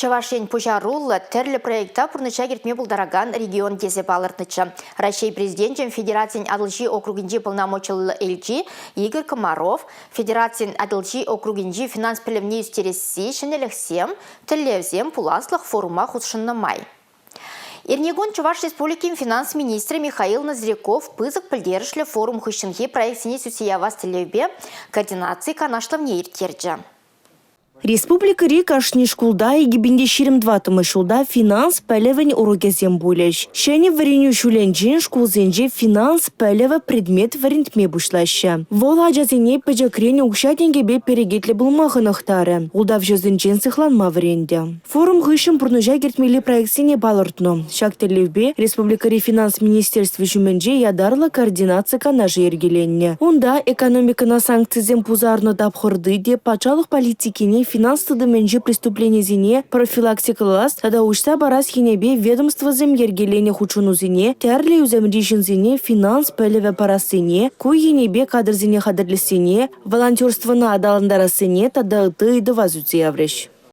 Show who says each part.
Speaker 1: Чавашин пужарулла терлі проекта пұрныча кертме бұлдараган регион тезе балыртнычы. Россия президентен Федерациян Адылжи округинжи полномочылы эльчи Игорь Комаров, Федерациян Адылжи округинжи финанс пілімне үстересі шынеліксем, тіллевзем пуласлық форума худшынны май. Ирнегон Чуваш Республикин финанс-министрі Михаил Назряков пызык пілдерішлі форум хыщынхи проектсіне сүсеявас тілевбе координации канашлавне ертерджі.
Speaker 2: Республика Рика шкулда и гибинде ширим 2 шулда финанс пәлевен урогезем булеш. Шәне вареню шуленджин шкулзенже финанс пәлеве предмет варентме бушлашы. Вола жазене пәжакрене укшатенгебе перегетле булмағынықтары. Улдав жözенжен сыхланма варенде. Форум ғышын пұрныжа кертмелі проектсене балыртно. Шактерлевбе Республика Ри финанс министерстве жүменже ядарлы координация канажы ергеленне. Онда экономикана санкцизем пузарны дапхырды де пачалық политикине финансовый меньше преступление зине профилактикалас, тогда ушта барас хинебе ведомство зем ергелене хучуну зине, терли уземришин зине финанс пелеве парасыне, куй хинебе кадр зине хадрлисине, волонтерство на адаландарасыне, тогда ты и довазуцы яврещ.